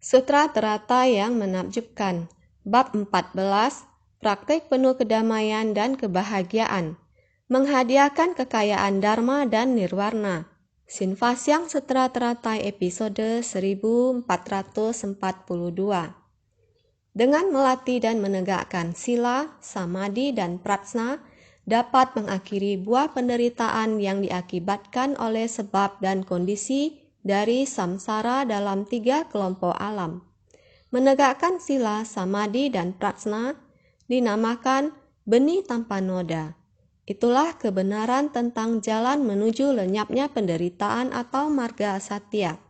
Sutra Terata yang menakjubkan. Bab 14, Praktik penuh kedamaian dan kebahagiaan. Menghadiahkan kekayaan Dharma dan Nirwana. Sinfasyang Sutra Teratai episode 1442. Dengan melatih dan menegakkan sila, samadhi, dan prajna dapat mengakhiri buah penderitaan yang diakibatkan oleh sebab dan kondisi dari samsara dalam 3 kelompok alam. Menegakkan sila, samadhi, dan prajna dinamakan benih tanpa noda. Itulah kebenaran tentang jalan menuju lenyapnya penderitaan atau marga satya.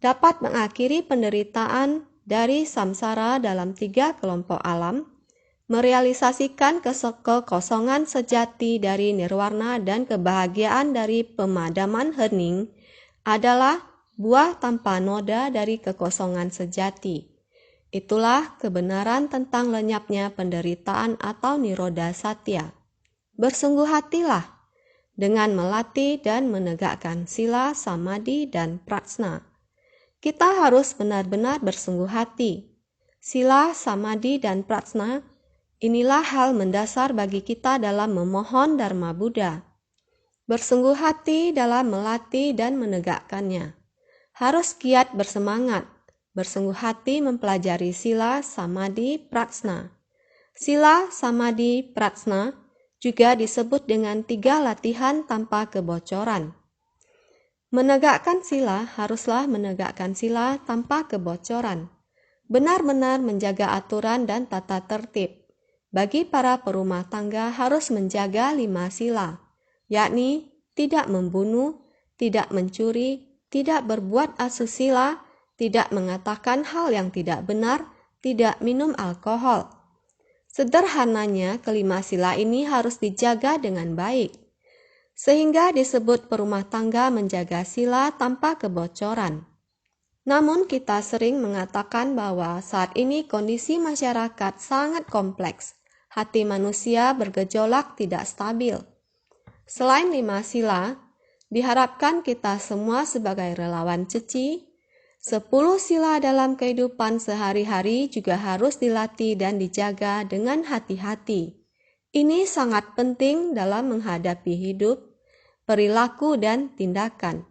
Dapat mengakhiri penderitaan dari samsara dalam 3 kelompok alam, merealisasikan kekosongan sejati dari nirwana dan kebahagiaan dari pemadaman hening adalah buah tanpa noda dari kekosongan sejati. Itulah kebenaran tentang lenyapnya penderitaan atau niroda satya. Bersungguh hatilah dengan melatih dan menegakkan sila, samadhi, dan prajna. Kita harus benar-benar bersungguh hati. Sila, samadhi, dan prajna inilah hal mendasar bagi kita dalam memohon Dharma Buddha. Bersungguh hati dalam melatih dan menegakkannya. Harus giat bersemangat, bersungguh hati mempelajari sila, samadhi, prajna. Sila, samadhi, prajna juga disebut dengan 3 latihan tanpa kebocoran. Menegakkan sila haruslah menegakkan sila tanpa kebocoran. Benar-benar menjaga aturan dan tata tertib. Bagi para perumah tangga harus menjaga 5 sila, yakni tidak membunuh, tidak mencuri, tidak berbuat asusila, tidak mengatakan hal yang tidak benar, tidak minum alkohol. Sederhananya, kelima sila ini harus dijaga dengan baik, sehingga disebut perumah tangga menjaga sila tanpa kebocoran. Namun kita sering mengatakan bahwa saat ini kondisi masyarakat sangat kompleks. Hati manusia bergejolak tidak stabil. Selain 5 sila, diharapkan kita semua sebagai relawan ceci, 10 sila dalam kehidupan sehari-hari juga harus dilatih dan dijaga dengan hati-hati. Ini sangat penting dalam menghadapi hidup, perilaku, dan tindakan.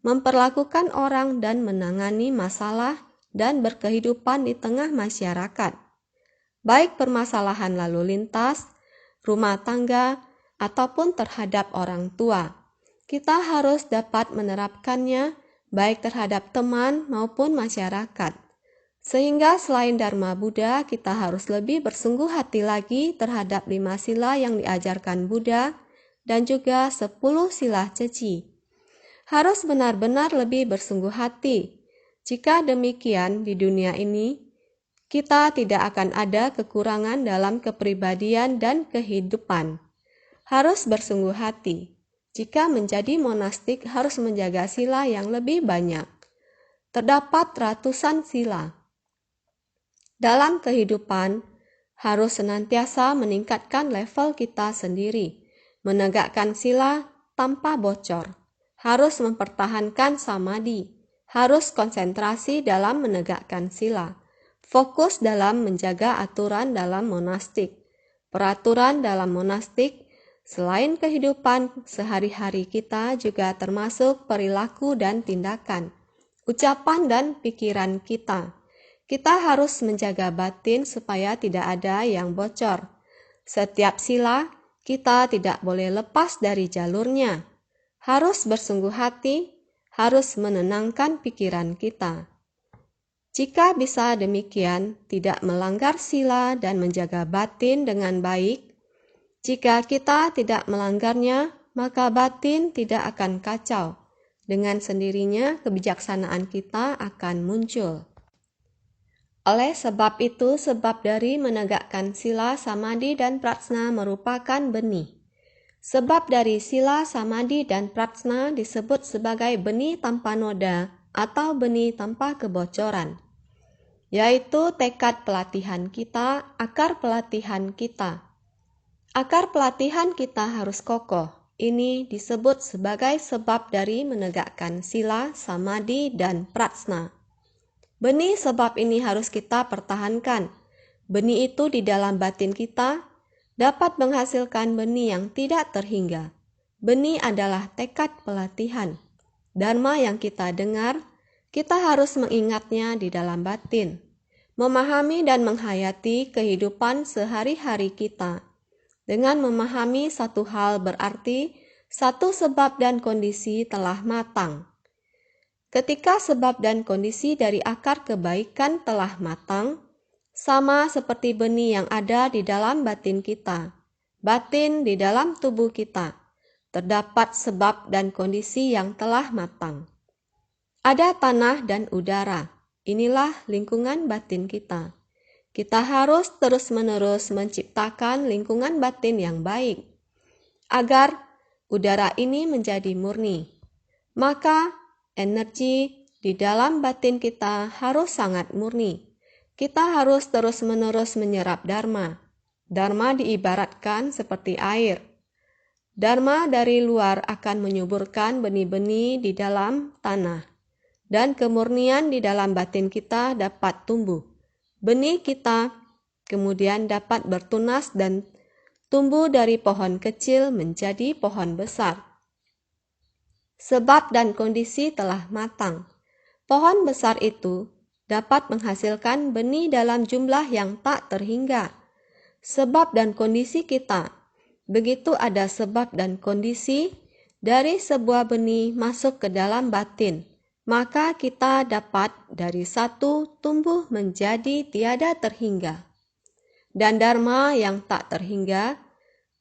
Memperlakukan orang dan menangani masalah dan berkehidupan di tengah masyarakat. Baik permasalahan lalu lintas, rumah tangga, ataupun terhadap orang tua. Kita harus dapat menerapkannya baik terhadap teman maupun masyarakat. Sehingga selain Dharma Buddha, kita harus lebih bersungguh hati lagi terhadap 5 sila yang diajarkan Buddha dan juga 10 sila ceci. Harus benar-benar lebih bersungguh hati. Jika demikian di dunia ini, kita tidak akan ada kekurangan dalam kepribadian dan kehidupan. Harus bersungguh hati. Jika menjadi monastik harus menjaga sila yang lebih banyak. Terdapat ratusan sila. Dalam kehidupan, harus senantiasa meningkatkan level kita sendiri. Menegakkan sila tanpa bocor. Harus mempertahankan samadhi. Harus konsentrasi dalam menegakkan sila. Fokus dalam menjaga aturan dalam monastik. Peraturan dalam monastik, selain kehidupan sehari-hari kita juga termasuk perilaku dan tindakan, ucapan dan pikiran kita. Kita harus menjaga batin supaya tidak ada yang bocor. Setiap sila, kita tidak boleh lepas dari jalurnya. Harus bersungguh hati, harus menenangkan pikiran kita. Jika bisa demikian, tidak melanggar sila dan menjaga batin dengan baik. Jika kita tidak melanggarnya, maka batin tidak akan kacau. Dengan sendirinya, kebijaksanaan kita akan muncul. Oleh sebab itu, sebab dari menegakkan sila, samadhi, dan prajna merupakan benih. Sebab dari sila, samadhi, dan prajna disebut sebagai benih tanpa noda atau benih tanpa kebocoran. Yaitu tekad pelatihan kita, akar pelatihan kita. Akar pelatihan kita harus kokoh. Ini disebut sebagai sebab dari menegakkan sila, samadhi, dan prajna. Benih sebab ini harus kita pertahankan. Benih itu di dalam batin kita dapat menghasilkan benih yang tidak terhingga. Benih adalah tekad pelatihan. Dharma yang kita dengar, kita harus mengingatnya di dalam batin. Memahami dan menghayati kehidupan sehari-hari kita. Dengan memahami satu hal berarti satu sebab dan kondisi telah matang. Ketika sebab dan kondisi dari akar kebaikan telah matang, sama seperti benih yang ada di dalam batin kita, batin di dalam tubuh kita, terdapat sebab dan kondisi yang telah matang. Ada tanah dan udara, inilah lingkungan batin kita. Kita harus terus-menerus menciptakan lingkungan batin yang baik, agar udara ini menjadi murni. Maka energi di dalam batin kita harus sangat murni. Kita harus terus-menerus menyerap Dharma. Dharma diibaratkan seperti air. Dharma dari luar akan menyuburkan benih-benih di dalam tanah, dan kemurnian di dalam batin kita dapat tumbuh. Benih kita kemudian dapat bertunas dan tumbuh dari pohon kecil menjadi pohon besar. Sebab dan kondisi telah matang. Pohon besar itu dapat menghasilkan benih dalam jumlah yang tak terhingga. Sebab dan kondisi kita, begitu ada sebab dan kondisi dari sebuah benih masuk ke dalam batin, maka kita dapat dari satu tumbuh menjadi tiada terhingga. Dan Dharma yang tak terhingga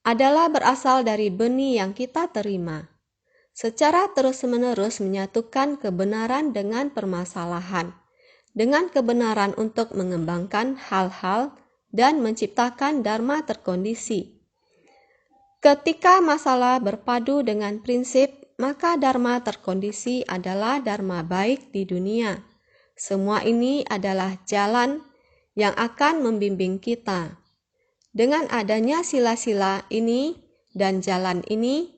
adalah berasal dari benih yang kita terima. Secara terus-menerus menyatukan kebenaran dengan permasalahan, dengan kebenaran untuk mengembangkan hal-hal dan menciptakan Dharma terkondisi. Ketika masalah berpadu dengan prinsip, maka Dharma terkondisi adalah Dharma baik di dunia. Semua ini adalah jalan yang akan membimbing kita. Dengan adanya sila-sila ini dan jalan ini,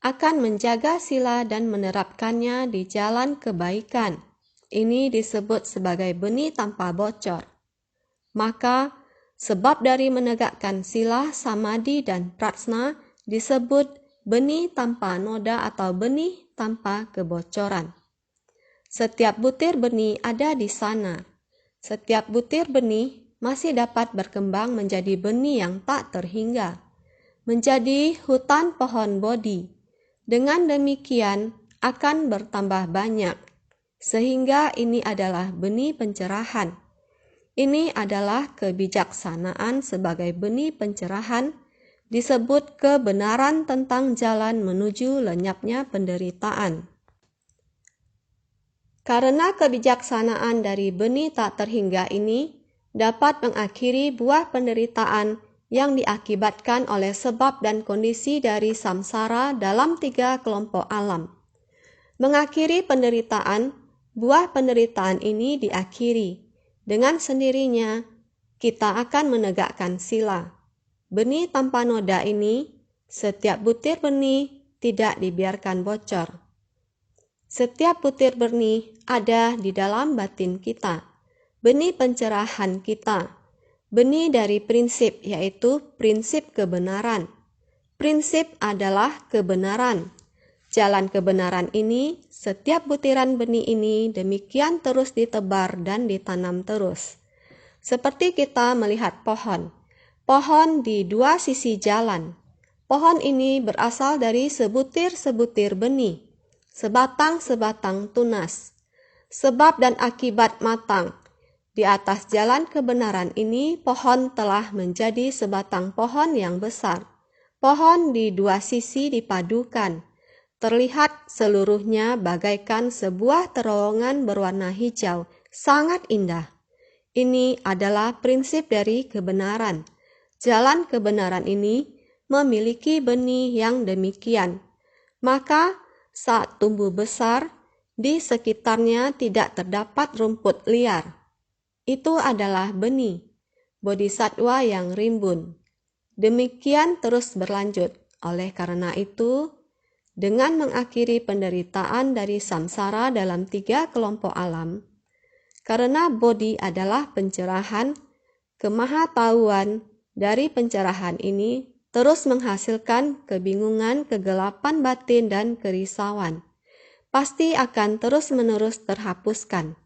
akan menjaga sila dan menerapkannya di jalan kebaikan. Ini disebut sebagai benih tanpa bocor. Maka, sebab dari menegakkan sila, samadhi, dan prajna disebut benih tanpa noda atau benih tanpa kebocoran. Setiap butir benih ada di sana. Setiap butir benih masih dapat berkembang menjadi benih yang tak terhingga, menjadi hutan pohon bodhi. Dengan demikian akan bertambah banyak, sehingga ini adalah benih pencerahan. Ini adalah kebijaksanaan sebagai benih pencerahan, disebut kebenaran tentang jalan menuju lenyapnya penderitaan. Karena kebijaksanaan dari benih tak terhingga ini dapat mengakhiri buah penderitaan yang diakibatkan oleh sebab dan kondisi dari samsara dalam 3 kelompok alam. Mengakhiri penderitaan, buah penderitaan ini diakhiri. Dengan sendirinya, kita akan menegakkan sila. Benih tanpa noda ini, setiap butir benih tidak dibiarkan bocor. Setiap butir benih ada di dalam batin kita, benih pencerahan kita. Benih dari prinsip, yaitu prinsip kebenaran. Prinsip adalah kebenaran. Jalan kebenaran ini, setiap butiran benih ini demikian terus ditebar dan ditanam terus. Seperti kita melihat pohon. Pohon di dua sisi jalan. Pohon ini berasal dari sebutir-sebutir benih, sebatang-sebatang tunas. Sebab dan akibat matang. Di atas jalan kebenaran ini, pohon telah menjadi sebatang pohon yang besar. Pohon di dua sisi dipadukan. Terlihat seluruhnya bagaikan sebuah terowongan berwarna hijau, sangat indah. Ini adalah prinsip dari kebenaran. Jalan kebenaran ini memiliki benih yang demikian. Maka saat tumbuh besar, di sekitarnya tidak terdapat rumput liar. Itu adalah benih, bodhisatwa yang rimbun. Demikian terus berlanjut. Oleh karena itu, dengan mengakhiri penderitaan dari samsara dalam 3 kelompok alam, Karena bodi adalah pencerahan, kemahatauan dari pencerahan ini terus menghasilkan kebingungan, kegelapan batin, dan kerisauan. Pasti akan terus-menerus terhapuskan.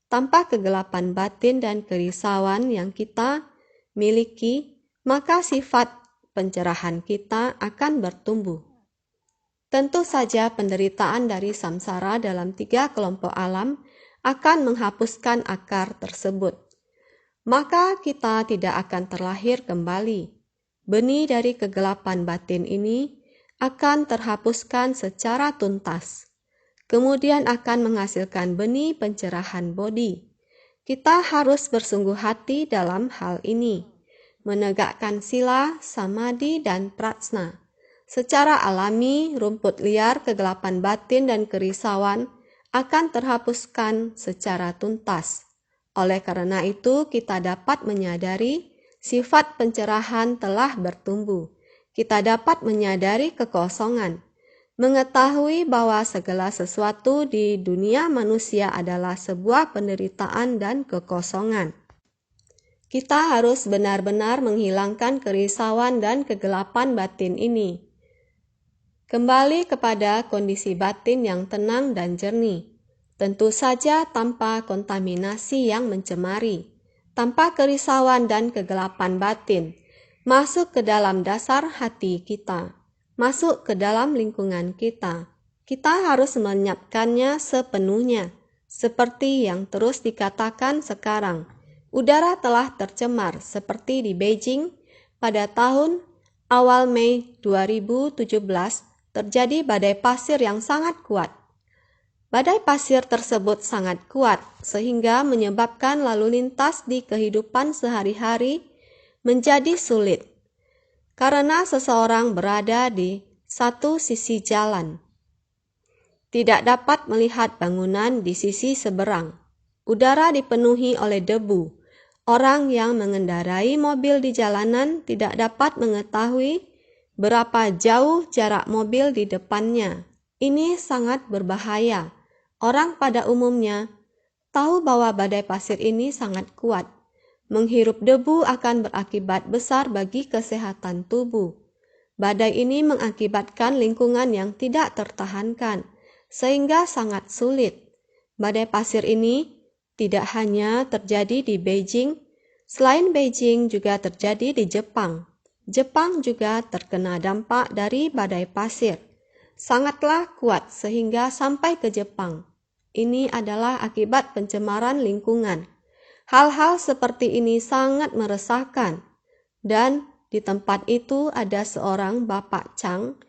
Tanpa kegelapan batin dan kerisauan yang kita miliki, maka sifat pencerahan kita akan bertumbuh. Tentu saja penderitaan dari samsara dalam 3 kelompok alam akan menghapuskan akar tersebut. Maka kita tidak akan terlahir kembali. Benih dari kegelapan batin ini akan terhapuskan secara tuntas. Kemudian akan menghasilkan benih pencerahan bodi. Kita harus bersungguh hati dalam hal ini, menegakkan sila, samadhi, dan prajna. Secara alami, rumput liar, kegelapan batin, dan kerisauan akan terhapuskan secara tuntas. Oleh karena itu, kita dapat menyadari sifat pencerahan telah bertumbuh. Kita dapat menyadari kekosongan, mengetahui bahwa segala sesuatu di dunia manusia adalah sebuah penderitaan dan kekosongan. Kita harus benar-benar menghilangkan kerisauan dan kegelapan batin ini. Kembali kepada kondisi batin yang tenang dan jernih. Tentu saja tanpa kontaminasi yang mencemari, tanpa kerisauan dan kegelapan batin, masuk ke dalam dasar hati kita, masuk ke dalam lingkungan kita. Kita harus melenyapkannya sepenuhnya, seperti yang terus dikatakan sekarang. Udara telah tercemar seperti di Beijing pada tahun awal Mei 2017 terjadi badai pasir yang sangat kuat. Badai pasir tersebut sangat kuat sehingga menyebabkan lalu lintas di kehidupan sehari-hari menjadi sulit karena seseorang berada di satu sisi jalan, tidak dapat melihat bangunan di sisi seberang. Udara dipenuhi oleh debu. Orang yang mengendarai mobil di jalanan tidak dapat mengetahui berapa jauh jarak mobil di depannya. Ini sangat berbahaya. Orang pada umumnya tahu bahwa badai pasir ini sangat kuat. Menghirup debu akan berakibat besar bagi kesehatan tubuh. Badai ini mengakibatkan lingkungan yang tidak tertahankan, sehingga sangat sulit. Badai pasir ini tidak hanya terjadi di Beijing, selain Beijing juga terjadi di Jepang. Jepang juga terkena dampak dari badai pasir. Sangatlah kuat sehingga sampai ke Jepang. Ini adalah akibat pencemaran lingkungan. Hal-hal seperti ini sangat meresahkan. Dan di tempat itu ada seorang Bapak Chang,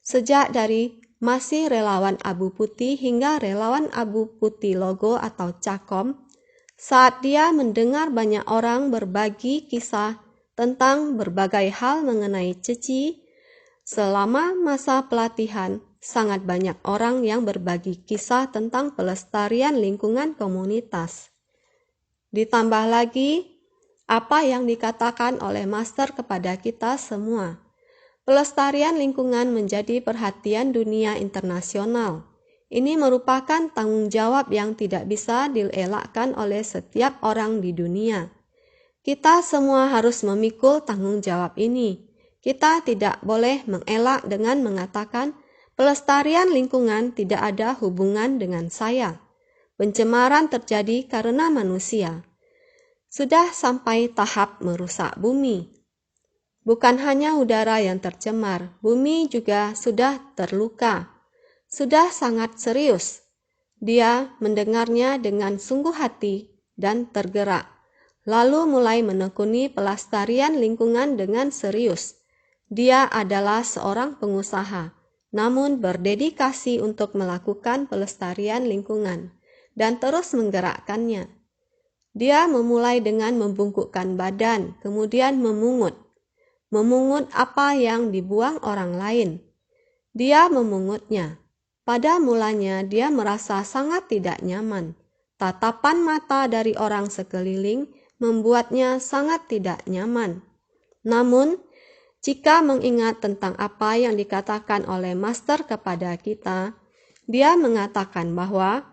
sejak dari masih relawan Abu Putih hingga relawan Abu Putih Logo atau Cakom, saat dia mendengar banyak orang berbagi kisah tentang berbagai hal mengenai Ceci, selama masa pelatihan, sangat banyak orang yang berbagi kisah tentang pelestarian lingkungan komunitas. Ditambah lagi apa yang dikatakan oleh Master kepada kita semua. Pelestarian lingkungan menjadi perhatian dunia internasional. Ini merupakan tanggung jawab yang tidak bisa dielakkan oleh setiap orang di dunia. Kita semua harus memikul tanggung jawab ini. Kita tidak boleh mengelak dengan mengatakan, pelestarian lingkungan tidak ada hubungan dengan saya. Pencemaran terjadi karena manusia. Sudah sampai tahap merusak bumi. Bukan hanya udara yang tercemar, bumi juga sudah terluka. Sudah sangat serius. Dia mendengarnya dengan sungguh hati dan tergerak. Lalu mulai menekuni pelestarian lingkungan dengan serius. Dia adalah seorang pengusaha, namun berdedikasi untuk melakukan pelestarian lingkungan dan terus menggerakkannya. Dia memulai dengan membungkukkan badan, kemudian memungut apa yang dibuang orang lain. Dia memungutnya. Pada mulanya dia merasa sangat tidak nyaman. Tatapan mata dari orang sekeliling membuatnya sangat tidak nyaman. Namun, jika mengingat tentang apa yang dikatakan oleh Master kepada kita, dia mengatakan bahwa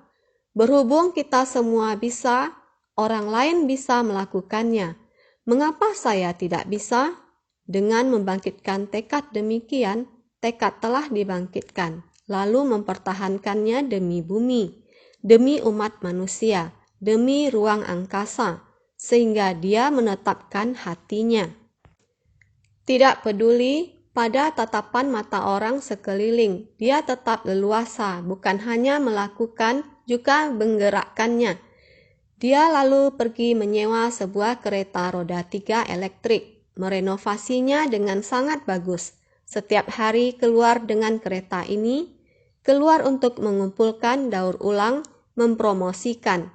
Berhubung kita semua bisa, orang lain bisa melakukannya. Mengapa saya tidak bisa? Dengan membangkitkan tekad demikian, tekad telah dibangkitkan, lalu mempertahankannya demi bumi, demi umat manusia, demi ruang angkasa, sehingga dia menetapkan hatinya. Tidak peduli pada tatapan mata orang sekeliling, dia tetap leluasa, bukan hanya melakukan, juga menggerakkannya. Dia lalu pergi menyewa sebuah kereta roda 3 elektrik, merenovasinya dengan sangat bagus. Setiap hari keluar dengan kereta ini, keluar untuk mengumpulkan daur ulang, mempromosikan.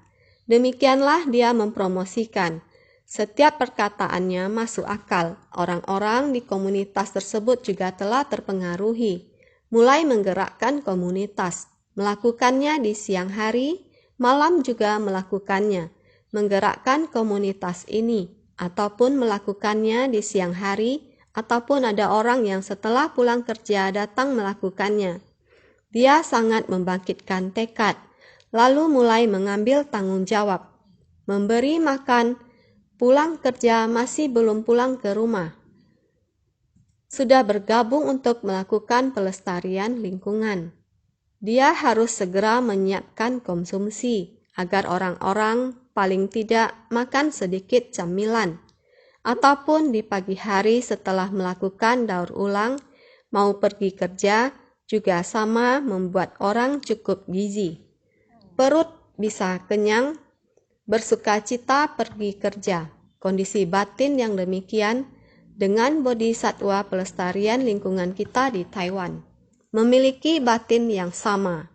Demikianlah dia mempromosikan. Setiap perkataannya masuk akal. Orang-orang di komunitas tersebut juga telah terpengaruhi, mulai menggerakkan komunitas, melakukannya di siang hari, malam juga melakukannya, menggerakkan komunitas ini, ataupun melakukannya di siang hari, ataupun ada orang yang setelah pulang kerja datang melakukannya. Dia sangat membangkitkan tekad, lalu mulai mengambil tanggung jawab, memberi makan, pulang kerja masih belum pulang ke rumah. Sudah bergabung untuk melakukan pelestarian lingkungan. Dia harus segera menyiapkan konsumsi agar orang-orang paling tidak makan sedikit camilan. Ataupun di pagi hari setelah melakukan daur ulang, mau pergi kerja juga sama membuat orang cukup gizi. Perut bisa kenyang, bersukacita pergi kerja. Kondisi batin yang demikian dengan bodhisatwa pelestarian lingkungan kita di Taiwan. Memiliki batin yang sama.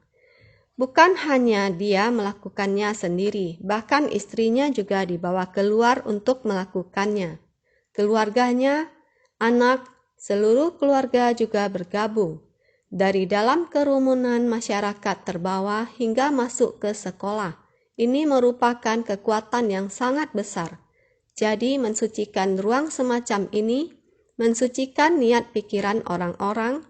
Bukan hanya dia melakukannya sendiri, bahkan istrinya juga dibawa keluar untuk melakukannya. Keluarganya, anak, seluruh keluarga juga bergabung. Dari dalam kerumunan masyarakat terbawah hingga masuk ke sekolah. Ini merupakan kekuatan yang sangat besar. Jadi mensucikan ruang semacam ini, mensucikan niat pikiran orang-orang.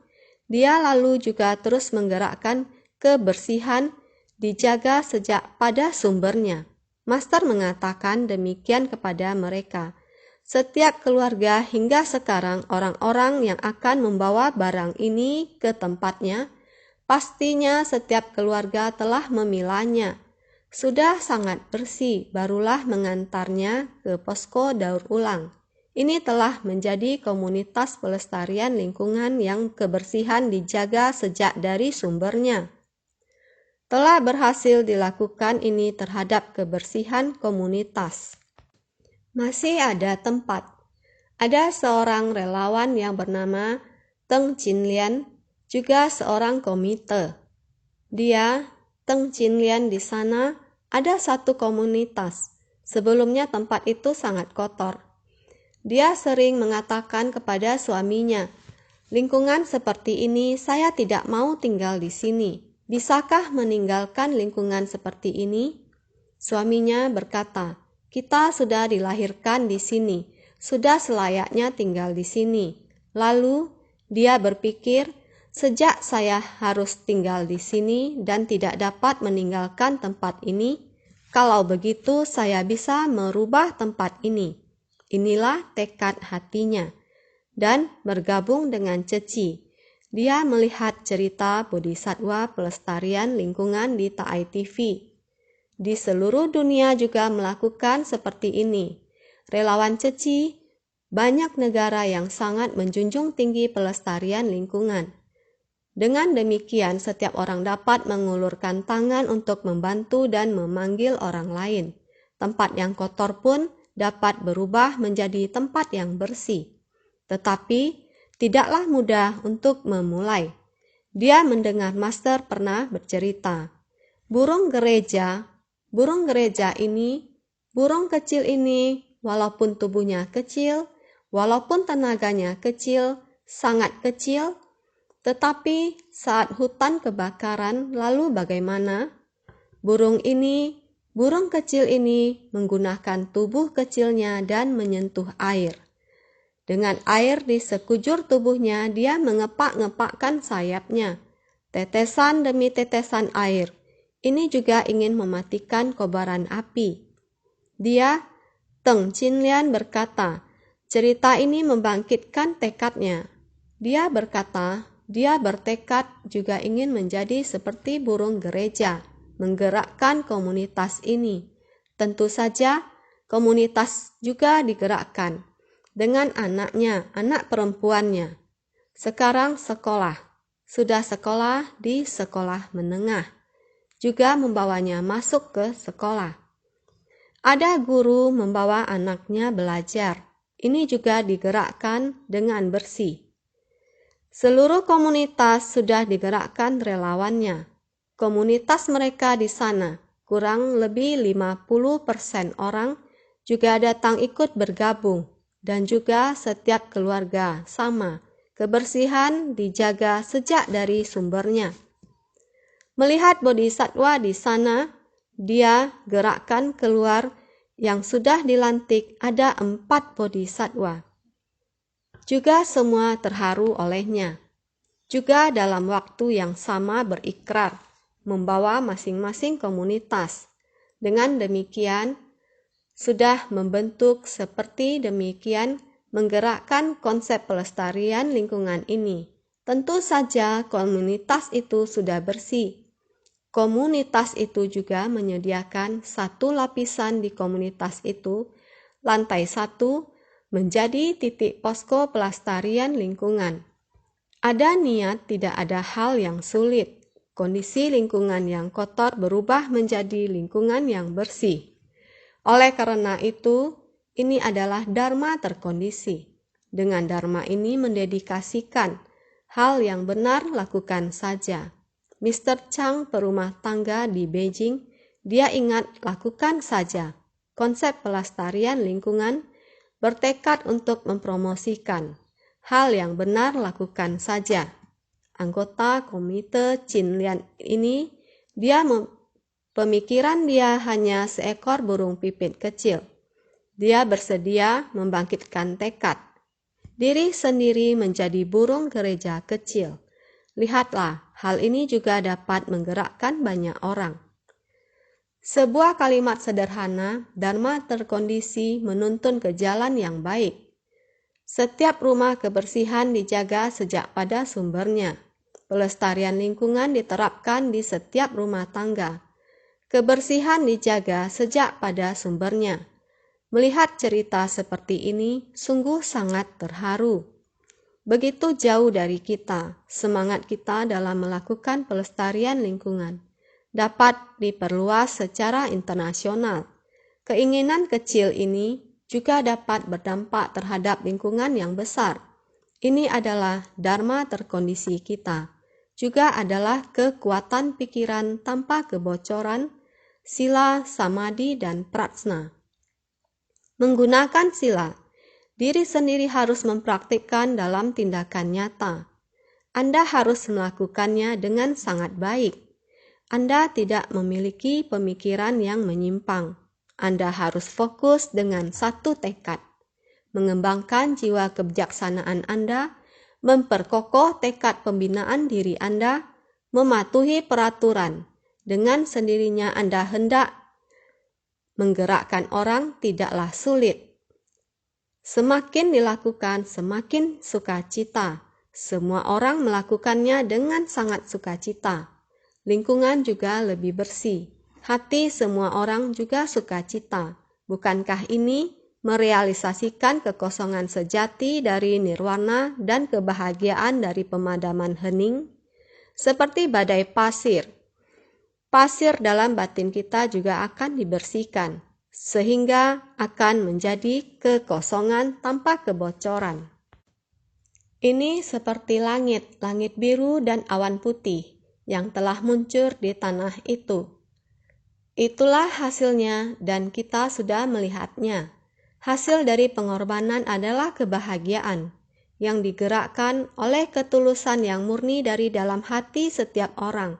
Dia lalu juga terus menggerakkan kebersihan, dijaga sejak pada sumbernya. Master mengatakan demikian kepada mereka. Setiap keluarga hingga sekarang orang-orang yang akan membawa barang ini ke tempatnya, pastinya setiap keluarga telah memilahnya. Sudah sangat bersih, barulah mengantarnya ke posko daur ulang. Ini telah menjadi komunitas pelestarian lingkungan yang kebersihan dijaga sejak dari sumbernya. Telah berhasil dilakukan ini terhadap kebersihan komunitas. Masih ada tempat. Ada seorang relawan yang bernama Teng Chinlian, juga seorang komite. Dia, Teng Chinlian, di sana ada satu komunitas. Sebelumnya tempat itu sangat kotor. Dia sering mengatakan kepada suaminya, "Lingkungan seperti ini saya tidak mau tinggal di sini. Bisakah meninggalkan lingkungan seperti ini?" Suaminya berkata, "Kita sudah dilahirkan di sini, sudah selayaknya tinggal di sini." Lalu dia berpikir, "Sejak saya harus tinggal di sini dan tidak dapat meninggalkan tempat ini, kalau begitu saya bisa merubah tempat ini." Inilah tekad hatinya. Dan bergabung dengan Ceci, dia melihat cerita bodhisatwa pelestarian lingkungan di Taai TV. Di seluruh dunia juga melakukan seperti ini. Relawan Ceci, banyak negara yang sangat menjunjung tinggi pelestarian lingkungan. Dengan demikian, setiap orang dapat mengulurkan tangan untuk membantu dan memanggil orang lain. Tempat yang kotor pun dapat berubah menjadi tempat yang bersih. Tetapi tidaklah mudah untuk memulai. Dia mendengar Master pernah bercerita, burung gereja burung kecil ini, walaupun tubuhnya kecil, walaupun tenaganya kecil, sangat kecil, tetapi saat hutan kebakaran lalu bagaimana? Burung kecil ini menggunakan tubuh kecilnya dan menyentuh air. Dengan air di sekujur tubuhnya, dia mengepak-ngepakkan sayapnya. Tetesan demi tetesan air. Ini juga ingin mematikan kobaran api. Teng Qinlian berkata, cerita ini membangkitkan tekadnya. Dia berkata, dia bertekad juga ingin menjadi seperti burung gereja, menggerakkan komunitas ini. Tentu saja, komunitas juga digerakkan dengan anaknya, anak perempuannya. Sekarang sudah sekolah di sekolah menengah, juga membawanya masuk ke sekolah. Ada guru membawa anaknya belajar. Ini juga digerakkan dengan bersih. Seluruh komunitas sudah digerakkan relawannya. Komunitas mereka di sana, kurang lebih 50% orang juga datang ikut bergabung, dan juga setiap keluarga sama. Kebersihan dijaga sejak dari sumbernya. Melihat bodhisatwa di sana, dia gerakkan keluar yang sudah dilantik ada 4 bodhisatwa. Juga semua terharu olehnya. Juga dalam waktu yang sama berikrar, membawa masing-masing komunitas. Dengan demikian, sudah membentuk seperti demikian menggerakkan konsep pelestarian lingkungan ini. Tentu saja komunitas itu sudah bersih. Komunitas itu juga menyediakan satu lapisan di komunitas itu, lantai 1, menjadi titik posko pelestarian lingkungan. Ada niat, tidak ada hal yang sulit. Kondisi lingkungan yang kotor berubah menjadi lingkungan yang bersih. Oleh karena itu, ini adalah dharma terkondisi. Dengan dharma ini mendedikasikan hal yang benar, lakukan saja. Mr. Chang perumah tangga di Beijing, dia ingat lakukan saja. Konsep pelestarian lingkungan bertekad untuk mempromosikan hal yang benar, lakukan saja. Anggota komite Qinlian ini, pemikiran dia hanya seekor burung pipit kecil. Dia bersedia membangkitkan tekad. Diri sendiri menjadi burung gereja kecil. Lihatlah, hal ini juga dapat menggerakkan banyak orang. Sebuah kalimat sederhana, dharma terkondisi menuntun ke jalan yang baik. Setiap rumah kebersihan dijaga sejak pada sumbernya. Pelestarian lingkungan diterapkan di setiap rumah tangga. Kebersihan dijaga sejak pada sumbernya. Melihat cerita seperti ini, sungguh sangat terharu. Begitu jauh dari kita, semangat kita dalam melakukan pelestarian lingkungan dapat diperluas secara internasional. Keinginan kecil ini juga dapat berdampak terhadap lingkungan yang besar. Ini adalah dharma terkondisi kita. Juga adalah kekuatan pikiran tanpa kebocoran, sila, samadhi, dan prajna. Menggunakan sila, diri sendiri harus mempraktikkan dalam tindakan nyata. Anda harus melakukannya dengan sangat baik. Anda tidak memiliki pemikiran yang menyimpang. Anda harus fokus dengan satu tekad. Mengembangkan jiwa kebijaksanaan Anda, memperkokoh tekad pembinaan diri Anda, mematuhi peraturan. Dengan sendirinya Anda hendak menggerakkan orang tidaklah sulit. Semakin dilakukan, semakin sukacita. Semua orang melakukannya dengan sangat sukacita. Lingkungan juga lebih bersih. Hati semua orang juga sukacita. Bukankah ini merealisasikan kekosongan sejati dari nirwana dan kebahagiaan dari pemadaman hening? Seperti badai pasir. Pasir dalam batin kita juga akan dibersihkan, sehingga akan menjadi kekosongan tanpa kebocoran. Ini seperti langit biru dan awan putih yang telah muncul di tanah itu. Itulah hasilnya dan kita sudah melihatnya. Hasil dari pengorbanan adalah kebahagiaan yang digerakkan oleh ketulusan yang murni dari dalam hati setiap orang.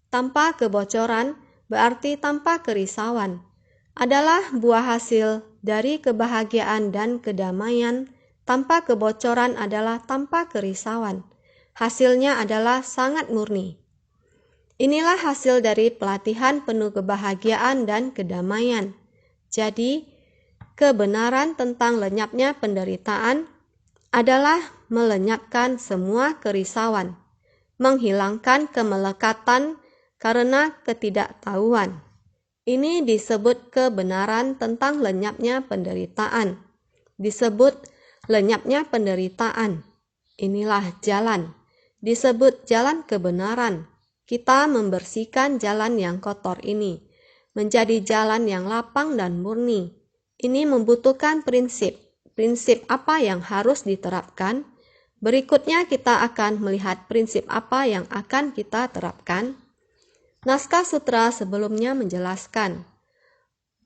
Tanpa kebocoran berarti tanpa kerisauan. Adalah buah hasil dari kebahagiaan dan kedamaian. Tanpa kebocoran adalah tanpa kerisauan. Hasilnya adalah sangat murni. Inilah hasil dari pelatihan penuh kebahagiaan dan kedamaian. Jadi, kebenaran tentang lenyapnya penderitaan adalah melenyapkan semua kerisauan, menghilangkan kemelekatan karena ketidaktahuan. Ini disebut kebenaran tentang lenyapnya penderitaan. Disebut lenyapnya penderitaan. Inilah jalan. Disebut jalan kebenaran. Kita membersihkan jalan yang kotor ini menjadi jalan yang lapang dan murni. Ini membutuhkan prinsip. Prinsip apa yang harus diterapkan? Berikutnya kita akan melihat prinsip apa yang akan kita terapkan. Naskah sutra sebelumnya menjelaskan.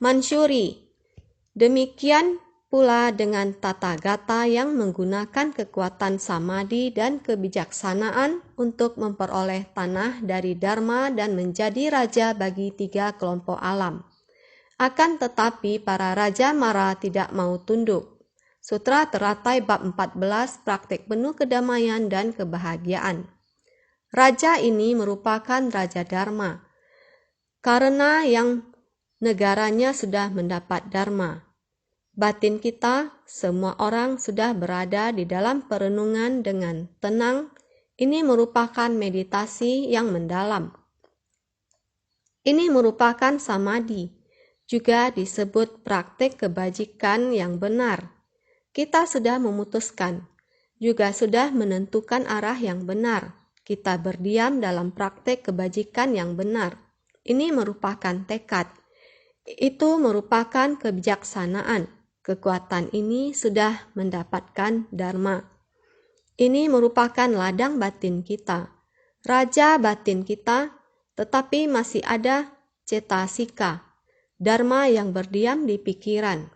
Mansyuri. Demikian pula dengan tata gata yang menggunakan kekuatan samadhi dan kebijaksanaan untuk memperoleh tanah dari dharma dan menjadi raja bagi 3 kelompok alam. Akan tetapi para raja Mara tidak mau tunduk. Sutra Teratai bab 14 praktik penuh kedamaian dan kebahagiaan. Raja ini merupakan raja dharma karena yang negaranya sudah mendapat dharma. Batin kita, semua orang sudah berada di dalam perenungan dengan tenang. Ini merupakan meditasi yang mendalam. Ini merupakan samadhi, juga disebut praktik kebajikan yang benar. Kita sudah memutuskan, juga sudah menentukan arah yang benar. Kita berdiam dalam praktik kebajikan yang benar. Ini merupakan tekad. Itu merupakan kebijaksanaan. Kekuatan ini sudah mendapatkan dharma. Ini merupakan ladang batin kita, raja batin kita, tetapi masih ada cetasika, dharma yang berdiam di pikiran.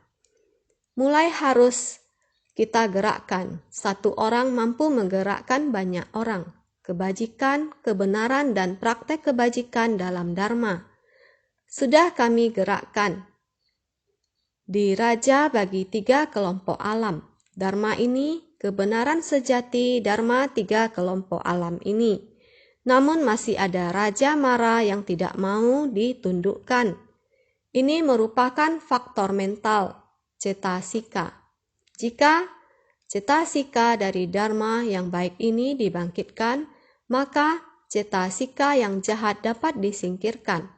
Mulai harus kita gerakkan. Satu orang mampu menggerakkan banyak orang. Kebajikan, kebenaran, dan praktek kebajikan dalam dharma sudah kami gerakkan di raja bagi 3 kelompok alam. Dharma ini, kebenaran sejati dharma 3 kelompok alam ini. Namun masih ada raja Mara yang tidak mau ditundukkan. Ini merupakan faktor mental, cetasika. Jika cetasika dari dharma yang baik ini dibangkitkan, maka cetasika yang jahat dapat disingkirkan.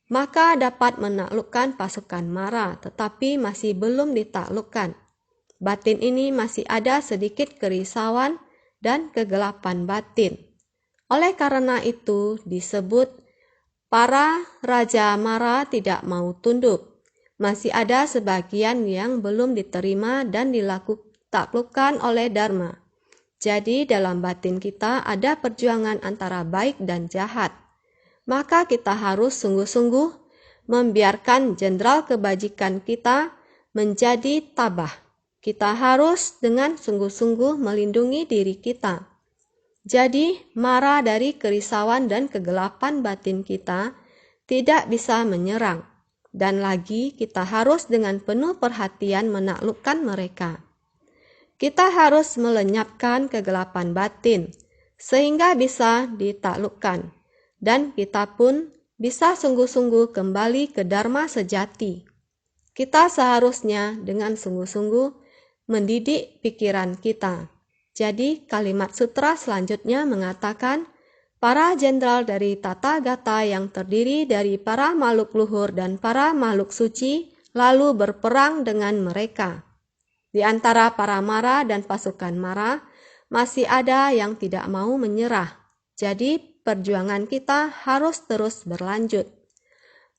Maka dapat menaklukkan pasukan Mara, tetapi masih belum ditaklukkan. Batin ini masih ada sedikit kerisauan dan kegelapan batin. Oleh karena itu disebut para raja Mara tidak mau tunduk. Masih ada sebagian yang belum diterima dan ditaklukkan oleh Dharma. Jadi dalam batin kita ada perjuangan antara baik dan jahat. Maka kita harus sungguh-sungguh membiarkan jenderal kebajikan kita menjadi tabah. Kita harus dengan sungguh-sungguh melindungi diri kita. Jadi, Mara dari kerisauan dan kegelapan batin kita tidak bisa menyerang. Dan lagi kita harus dengan penuh perhatian menaklukkan mereka. Kita harus melenyapkan kegelapan batin sehingga bisa ditaklukkan. Dan kita pun bisa sungguh-sungguh kembali ke dharma sejati. Kita seharusnya dengan sungguh-sungguh mendidik pikiran kita. Jadi kalimat sutra selanjutnya mengatakan, para jenderal dari tata gata yang terdiri dari para makhluk luhur dan para makhluk suci lalu berperang dengan mereka. Di antara para Mara dan pasukan Mara masih ada yang tidak mau menyerah. Jadi perjuangan kita harus terus berlanjut.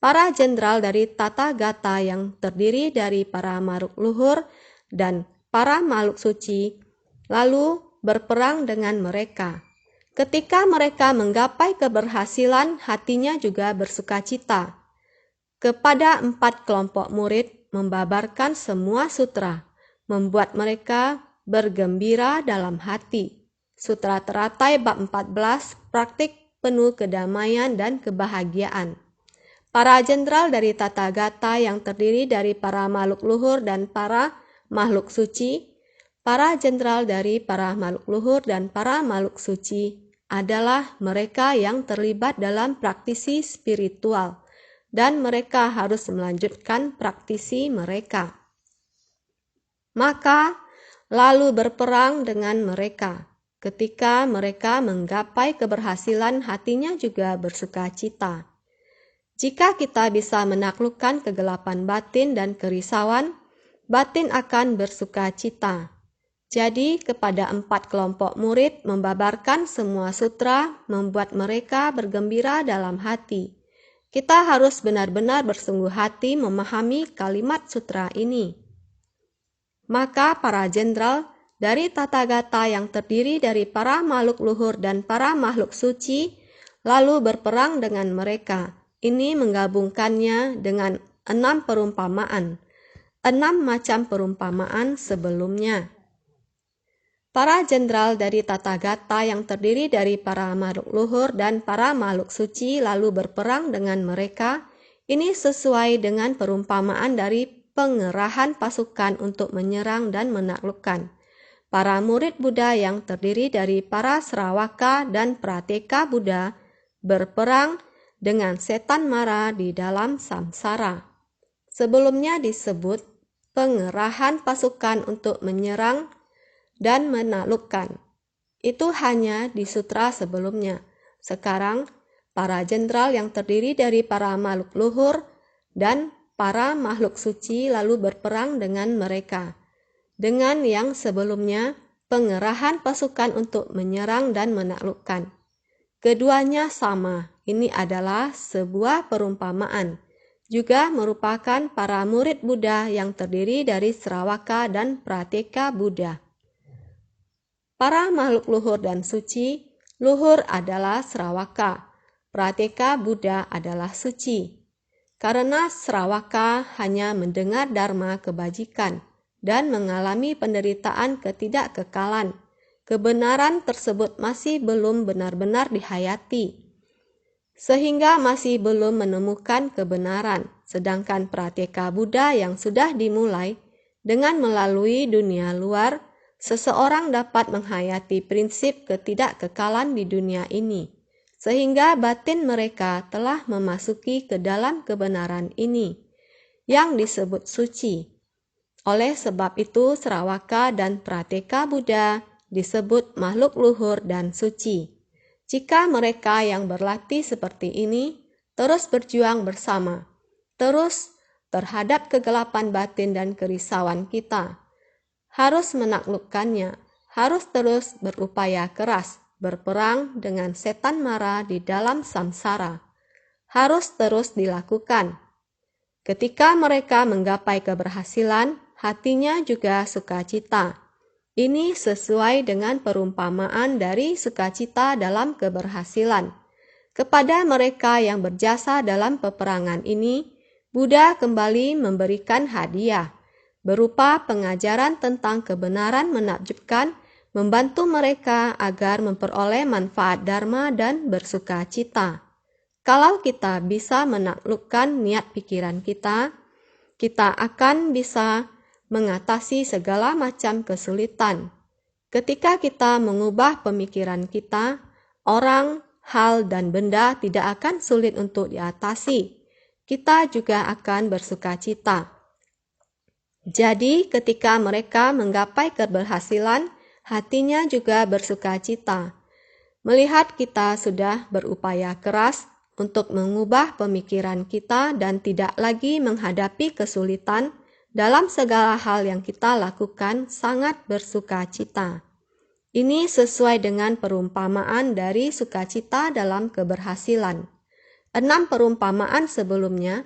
Para jenderal dari tata gata yang terdiri dari para makhluk luhur dan para makhluk suci lalu berperang dengan mereka. Ketika mereka menggapai keberhasilan, hatinya juga bersukacita. Kepada 4 kelompok murid membabarkan semua sutra, membuat mereka bergembira dalam hati. Sutra Teratai bab 14, praktik penuh kedamaian dan kebahagiaan. Para jenderal dari tata gata yang terdiri dari para makhluk luhur dan para makhluk suci, para jenderal dari para makhluk luhur dan para makhluk suci adalah mereka yang terlibat dalam praktisi spiritual, dan mereka harus melanjutkan praktisi mereka. Maka, lalu berperang dengan mereka. Ketika mereka menggapai keberhasilan, hatinya juga bersuka cita. Jika kita bisa menaklukkan kegelapan batin dan kerisauan, batin akan bersuka cita. Jadi, kepada 4 kelompok murid membabarkan semua sutra membuat mereka bergembira dalam hati. Kita harus benar-benar bersungguh hati memahami kalimat sutra ini. Maka para jenderal dari Tathagata yang terdiri dari para makhluk luhur dan para makhluk suci lalu berperang dengan mereka. Ini menggabungkannya dengan 6 perumpamaan, 6 macam perumpamaan sebelumnya. Para jenderal dari Tathagata yang terdiri dari para makhluk luhur dan para makhluk suci lalu berperang dengan mereka. Ini sesuai dengan perumpamaan dari pengerahan pasukan untuk menyerang dan menaklukkan. Para murid Buddha yang terdiri dari para Sravaka dan Prateka Buddha berperang dengan setan mara di dalam samsara. Sebelumnya disebut pengerahan pasukan untuk menyerang dan menaklukkan. Itu hanya di sutra sebelumnya. Sekarang, para jenderal yang terdiri dari para makhluk luhur dan para makhluk suci lalu berperang dengan mereka. Dengan yang sebelumnya, pengerahan pasukan untuk menyerang dan menaklukkan. Keduanya sama, ini adalah sebuah perumpamaan. Juga merupakan para murid Buddha yang terdiri dari Sravaka dan Prateka Buddha. Para makhluk luhur dan suci, luhur adalah Sravaka, Prateka Buddha adalah suci. Karena Sravaka hanya mendengar dharma kebajikan dan mengalami penderitaan ketidakkekalan, kebenaran tersebut masih belum benar-benar dihayati, sehingga masih belum menemukan kebenaran. Sedangkan Prateka Buddha yang sudah dimulai dengan melalui dunia luar, seseorang dapat menghayati prinsip ketidakkekalan di dunia ini, sehingga batin mereka telah memasuki ke dalam kebenaran ini, yang disebut suci. Oleh sebab itu, Sravaka dan Prateka Buddha disebut makhluk luhur dan suci. Jika mereka yang berlatih seperti ini terus berjuang bersama, terus terhadap kegelapan batin dan kerisauan kita, harus menaklukkannya, harus terus berupaya keras, berperang dengan setan mara di dalam samsara, harus terus dilakukan. Ketika mereka menggapai keberhasilan, hatinya juga sukacita. Ini sesuai dengan perumpamaan dari sukacita dalam keberhasilan. Kepada mereka yang berjasa dalam peperangan ini, Buddha kembali memberikan hadiah, berupa pengajaran tentang kebenaran menakjubkan, membantu mereka agar memperoleh manfaat dharma dan bersukacita. Kalau kita bisa menaklukkan niat pikiran kita akan bisa mengatasi segala macam kesulitan. Ketika kita mengubah pemikiran kita, orang, hal, dan benda tidak akan sulit untuk diatasi. Kita juga akan bersukacita. Jadi, ketika mereka menggapai keberhasilan, hatinya juga bersukacita. Melihat kita sudah berupaya keras untuk mengubah pemikiran kita dan tidak lagi menghadapi kesulitan dalam segala hal yang kita lakukan, sangat bersukacita. Ini sesuai dengan perumpamaan dari sukacita dalam keberhasilan. 6 perumpamaan sebelumnya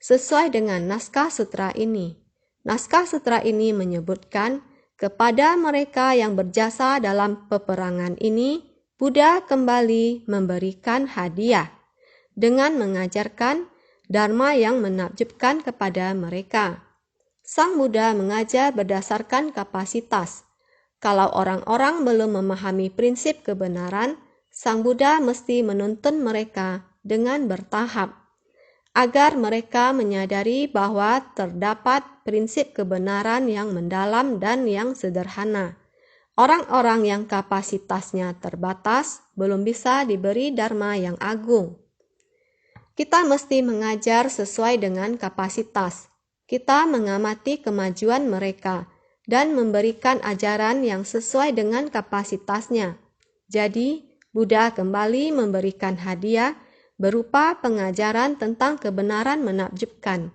sesuai dengan naskah sutra ini. Naskah sutra ini menyebutkan kepada mereka yang berjasa dalam peperangan ini, Buddha kembali memberikan hadiah dengan mengajarkan dharma yang menakjubkan kepada mereka. Sang Buddha mengajar berdasarkan kapasitas. Kalau orang-orang belum memahami prinsip kebenaran, Sang Buddha mesti menuntun mereka dengan bertahap, agar mereka menyadari bahwa terdapat prinsip kebenaran yang mendalam dan yang sederhana. Orang-orang yang kapasitasnya terbatas belum bisa diberi dharma yang agung. Kita mesti mengajar sesuai dengan kapasitas. Kita mengamati kemajuan mereka dan memberikan ajaran yang sesuai dengan kapasitasnya. Jadi, Buddha kembali memberikan hadiah berupa pengajaran tentang kebenaran menakjubkan.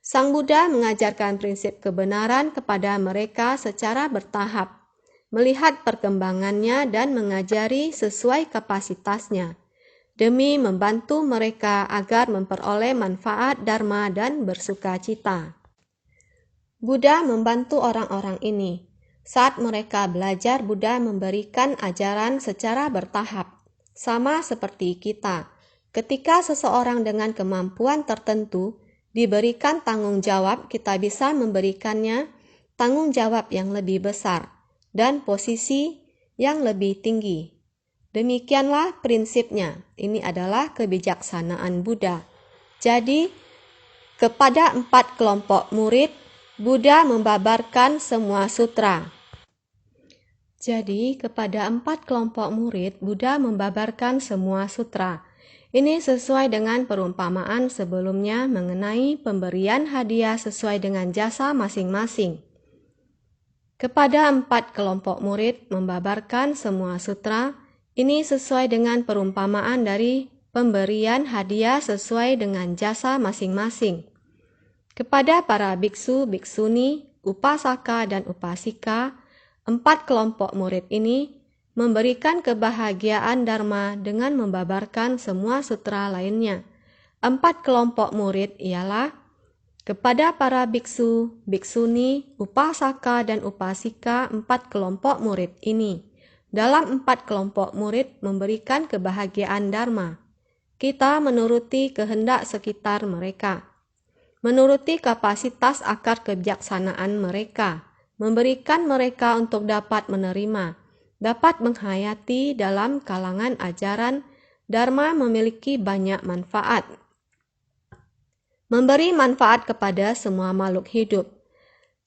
Sang Buddha mengajarkan prinsip kebenaran kepada mereka secara bertahap, melihat perkembangannya dan mengajari sesuai kapasitasnya, demi membantu mereka agar memperoleh manfaat dharma dan bersukacita. Buddha membantu orang-orang ini. Saat mereka belajar, Buddha memberikan ajaran secara bertahap, sama seperti kita. Ketika seseorang dengan kemampuan tertentu diberikan tanggung jawab, kita bisa memberikannya tanggung jawab yang lebih besar dan posisi yang lebih tinggi. Demikianlah prinsipnya. Ini adalah kebijaksanaan Buddha. Jadi, kepada 4 kelompok murid, Buddha membabarkan semua sutra. Jadi, kepada 4 kelompok murid, Buddha membabarkan semua sutra. Ini sesuai dengan perumpamaan sebelumnya mengenai pemberian hadiah sesuai dengan jasa masing-masing. Kepada 4 kelompok murid membabarkan semua sutra, ini sesuai dengan perumpamaan dari pemberian hadiah sesuai dengan jasa masing-masing. Kepada para biksu, biksuni, upasaka, dan upasika, 4 kelompok murid ini memberikan kebahagiaan dharma dengan membabarkan semua sutra lainnya. 4 kelompok murid ialah kepada para biksu, biksuni, upasaka, dan upasika, 4 kelompok murid ini. Dalam 4 kelompok murid memberikan kebahagiaan dharma. Kita menuruti kehendak sekitar mereka, menuruti kapasitas akar kebijaksanaan mereka, memberikan mereka untuk dapat menerima, dapat menghayati dalam kalangan ajaran dharma memiliki banyak manfaat. Memberi manfaat kepada semua makhluk hidup.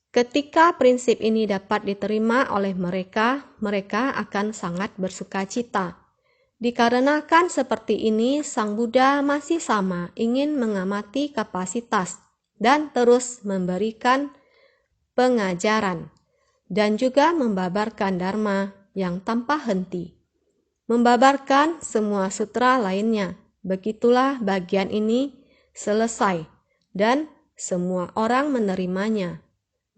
Ketika prinsip ini dapat diterima oleh mereka, mereka akan sangat bersukacita. Dikarenakan seperti ini, Sang Buddha masih sama ingin mengamati kapasitas dan terus memberikan pengajaran dan juga membabarkan dharma yang tanpa henti. Membabarkan semua sutra lainnya. Begitulah bagian ini selesai dan semua orang menerimanya.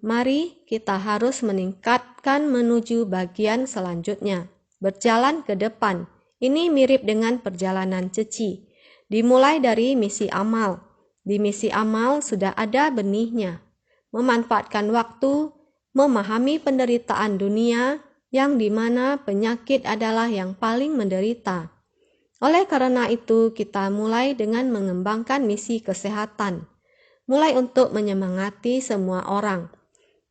Mari kita harus meningkatkan menuju bagian selanjutnya, berjalan ke depan. Ini mirip dengan perjalanan ceci. Dimulai dari misi amal. Di misi amal sudah ada benihnya. Memanfaatkan waktu, memahami penderitaan dunia, yang dimana penyakit adalah yang paling menderita. Oleh karena itu, kita mulai dengan mengembangkan misi kesehatan, mulai untuk menyemangati semua orang.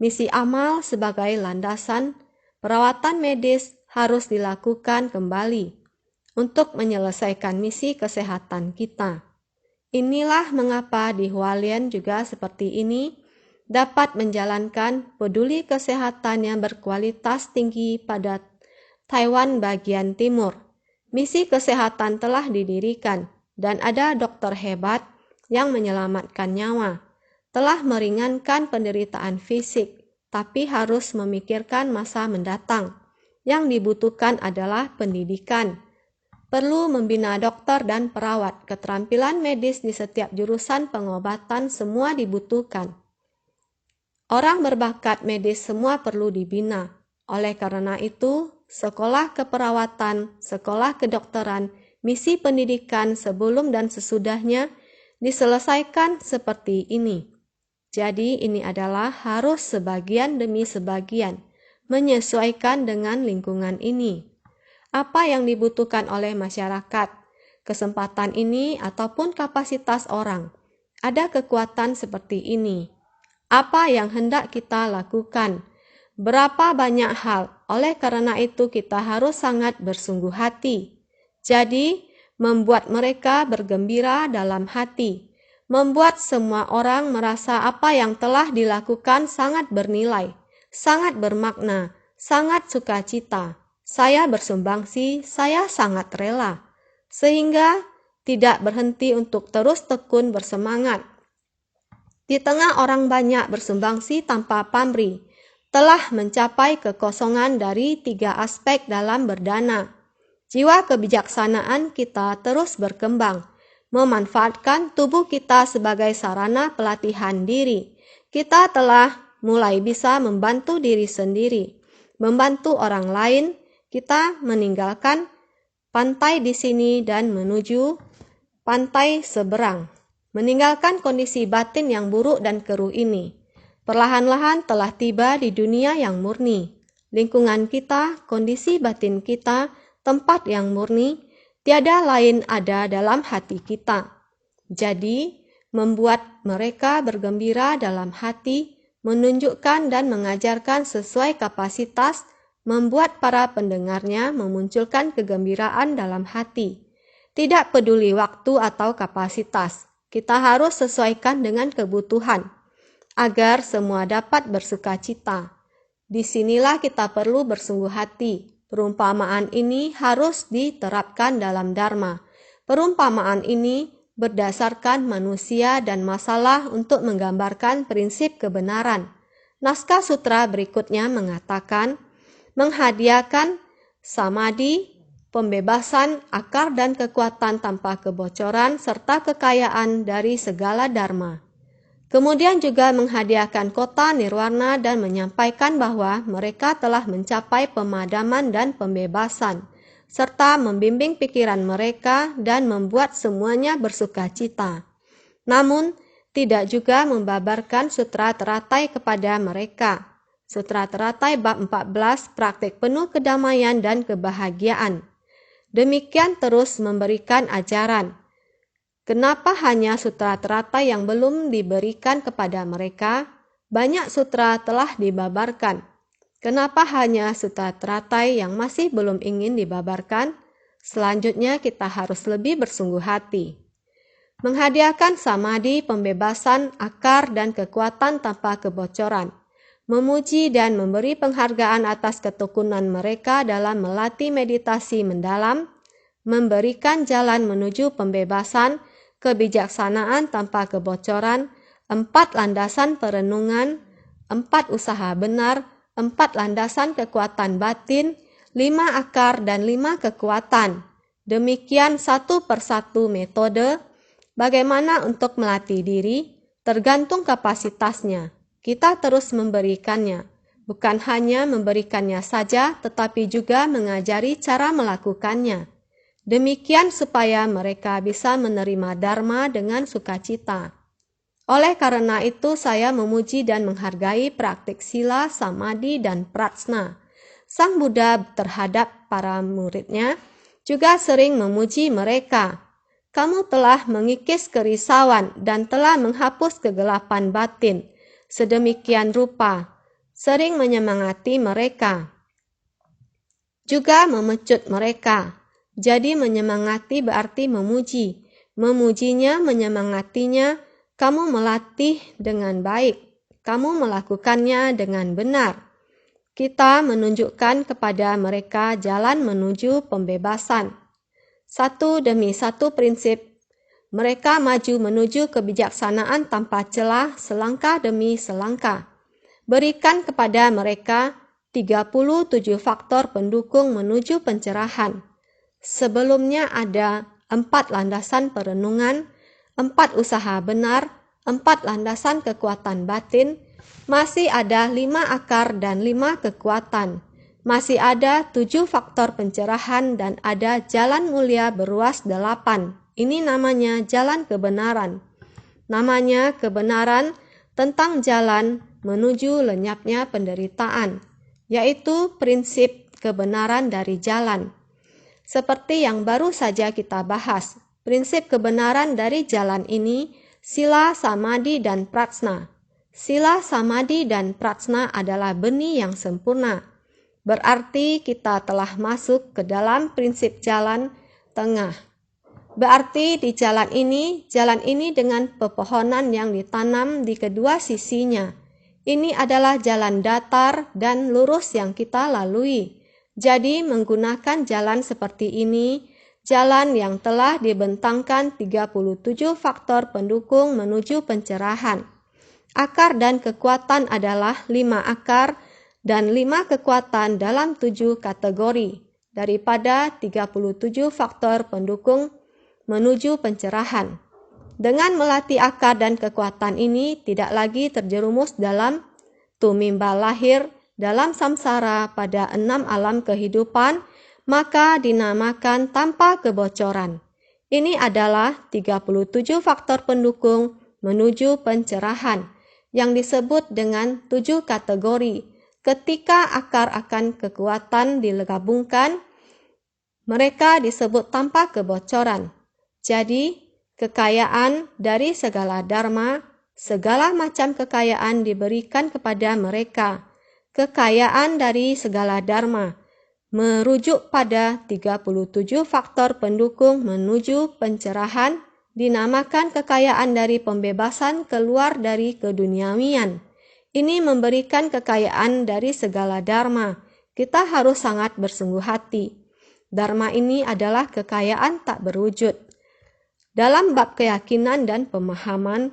Misi amal sebagai landasan, perawatan medis harus dilakukan kembali untuk menyelesaikan misi kesehatan kita. Inilah mengapa di Hualien juga seperti ini dapat menjalankan peduli kesehatan yang berkualitas tinggi pada Taiwan bagian timur. Misi kesehatan telah didirikan dan ada dokter hebat yang menyelamatkan nyawa, telah meringankan penderitaan fisik, tapi harus memikirkan masa mendatang. Yang dibutuhkan adalah pendidikan. Perlu membina dokter dan perawat. Keterampilan medis di setiap jurusan pengobatan semua dibutuhkan. Orang berbakat medis semua perlu dibina. Oleh karena itu, sekolah keperawatan, sekolah kedokteran, misi pendidikan sebelum dan sesudahnya diselesaikan seperti ini. Jadi ini adalah harus sebagian demi sebagian, menyesuaikan dengan lingkungan ini. Apa yang dibutuhkan oleh masyarakat, kesempatan ini ataupun kapasitas orang. Ada kekuatan seperti ini. Apa yang hendak kita lakukan? Berapa banyak hal? Oleh karena itu kita harus sangat bersungguh hati. Jadi, membuat mereka bergembira dalam hati. Membuat semua orang merasa apa yang telah dilakukan sangat bernilai, sangat bermakna, sangat sukacita. Saya bersumbangsi, saya sangat rela. Sehingga tidak berhenti untuk terus tekun bersemangat. Di tengah orang banyak bersumbangsi tanpa pamrih, telah mencapai kekosongan dari 3 aspek dalam berdana. Jiwa kebijaksanaan kita terus berkembang, memanfaatkan tubuh kita sebagai sarana pelatihan diri. Kita telah mulai bisa membantu diri sendiri, membantu orang lain. Kita meninggalkan pantai di sini dan menuju pantai seberang, meninggalkan kondisi batin yang buruk dan keruh ini. Perlahan-lahan telah tiba di dunia yang murni. Lingkungan kita, kondisi batin kita, tempat yang murni, tiada lain ada dalam hati kita. Jadi, membuat mereka bergembira dalam hati, menunjukkan dan mengajarkan sesuai kapasitas, membuat para pendengarnya memunculkan kegembiraan dalam hati. Tidak peduli waktu atau kapasitas, kita harus sesuaikan dengan kebutuhan, agar semua dapat bersukacita. Disinilah kita perlu bersungguh hati. Perumpamaan ini harus diterapkan dalam Dharma. Perumpamaan ini berdasarkan manusia dan masalah untuk menggambarkan prinsip kebenaran. Naskah sutra berikutnya mengatakan, menghadiahkan samadhi, pembebasan akar dan kekuatan tanpa kebocoran serta kekayaan dari segala dharma. Kemudian juga menghadiahkan kota nirwana dan menyampaikan bahwa mereka telah mencapai pemadaman dan pembebasan, serta membimbing pikiran mereka dan membuat semuanya bersukacita. Namun, tidak juga membabarkan sutra teratai kepada mereka. Sutra teratai bab 14, praktik penuh kedamaian dan kebahagiaan. Demikian terus memberikan ajaran. Kenapa hanya sutra teratai yang belum diberikan kepada mereka? Banyak sutra telah dibabarkan. Kenapa hanya sutra teratai yang masih belum ingin dibabarkan? Selanjutnya kita harus lebih bersungguh hati. Menghadiahkan samadhi, pembebasan akar dan kekuatan tanpa kebocoran. Memuji dan memberi penghargaan atas ketekunan mereka dalam melatih meditasi mendalam, memberikan jalan menuju pembebasan, kebijaksanaan tanpa kebocoran, 4 landasan perenungan, 4 usaha benar, 4 landasan kekuatan batin, 5 akar dan 5 kekuatan. Demikian satu persatu metode. Bagaimana untuk melatih diri? Tergantung kapasitasnya. Kita terus memberikannya. Bukan hanya memberikannya saja, tetapi juga mengajari cara melakukannya. Demikian supaya mereka bisa menerima Dharma dengan sukacita. Oleh karena itu saya memuji dan menghargai praktik sila, samadhi, dan prajna. Sang Buddha terhadap para muridnya juga sering memuji mereka. Kamu telah mengikis kerisauan dan telah menghapus kegelapan batin. Sedemikian rupa, sering menyemangati mereka. Juga memecut mereka. Jadi menyemangati berarti memuji. Memujinya, menyemangatinya, kamu melatih dengan baik. Kamu melakukannya dengan benar. Kita menunjukkan kepada mereka jalan menuju pembebasan. Satu demi satu prinsip. Mereka maju menuju kebijaksanaan tanpa celah selangkah demi selangkah. Berikan kepada mereka 37 faktor pendukung menuju pencerahan. Sebelumnya ada 4 landasan perenungan, 4 usaha benar, 4 landasan kekuatan batin, masih ada 5 akar dan 5 kekuatan, masih ada 7 faktor pencerahan dan ada jalan mulia beruas 8. Ini namanya jalan kebenaran. Namanya kebenaran tentang jalan menuju lenyapnya penderitaan, yaitu prinsip kebenaran dari jalan. Seperti yang baru saja kita bahas, prinsip kebenaran dari jalan ini, sila, samadhi, dan prajna. Sila, samadhi, dan prajna adalah benih yang sempurna. Berarti kita telah masuk ke dalam prinsip jalan tengah. Berarti di jalan ini dengan pepohonan yang ditanam di kedua sisinya. Ini adalah jalan datar dan lurus yang kita lalui. Jadi menggunakan jalan seperti ini, jalan yang telah dibentangkan 37 faktor pendukung menuju pencerahan. Akar dan kekuatan adalah 5 akar dan 5 kekuatan dalam 7 kategori daripada 37 faktor pendukung menuju pencerahan. Dengan melatih akar dan kekuatan ini tidak lagi terjerumus dalam tumimba lahir dalam samsara pada 6 alam kehidupan, maka dinamakan tanpa kebocoran. Ini adalah 37 faktor pendukung menuju pencerahan yang disebut dengan 7 kategori. Ketika akar akan kekuatan digabungkan, mereka disebut tanpa kebocoran. Jadi, kekayaan dari segala dharma, segala macam kekayaan diberikan kepada mereka. Kekayaan dari segala dharma merujuk pada 37 faktor pendukung menuju pencerahan, dinamakan kekayaan dari pembebasan keluar dari keduniawian. Ini memberikan kekayaan dari segala dharma. Kita harus sangat bersungguh hati. Dharma ini adalah kekayaan tak berwujud. Dalam bab keyakinan dan pemahaman,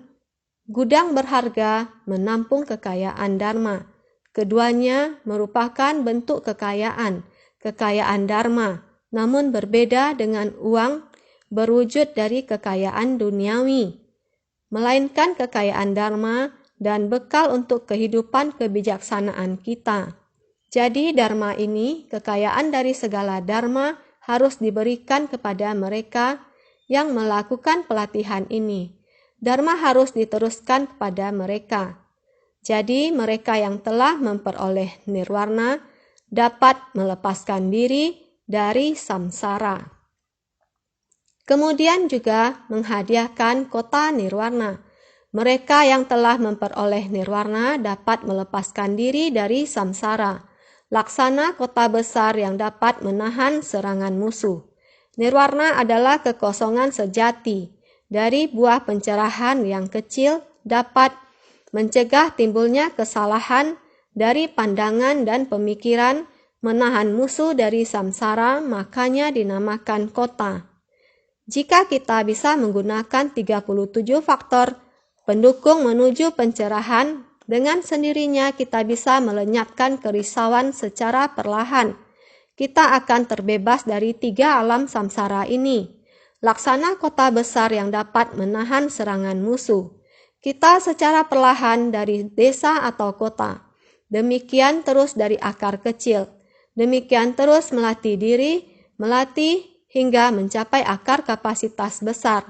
gudang berharga menampung kekayaan dharma. Keduanya merupakan bentuk kekayaan dharma, namun berbeda dengan uang berwujud dari kekayaan duniawi, melainkan kekayaan dharma dan bekal untuk kehidupan kebijaksanaan kita. Jadi dharma ini, kekayaan dari segala dharma, harus diberikan kepada mereka yang melakukan pelatihan ini. Dharma harus diteruskan kepada mereka. Jadi mereka yang telah memperoleh nirwana dapat melepaskan diri dari samsara. Kemudian juga menghadiahkan kota nirwana. Mereka yang telah memperoleh nirwana dapat melepaskan diri dari samsara. Laksana kota besar yang dapat menahan serangan musuh. Nirwana adalah kekosongan sejati. Dari buah pencerahan yang kecil dapat mencegah timbulnya kesalahan dari pandangan dan pemikiran, menahan musuh dari samsara, makanya dinamakan kota. Jika kita bisa menggunakan 37 faktor pendukung menuju pencerahan, dengan sendirinya kita bisa melenyapkan kerisauan secara perlahan. Kita akan terbebas dari 3 alam samsara ini. Laksana kota besar yang dapat menahan serangan musuh. Kita secara perlahan dari desa atau kota. Demikian terus dari akar kecil. Demikian terus melatih diri, hingga mencapai akar kapasitas besar.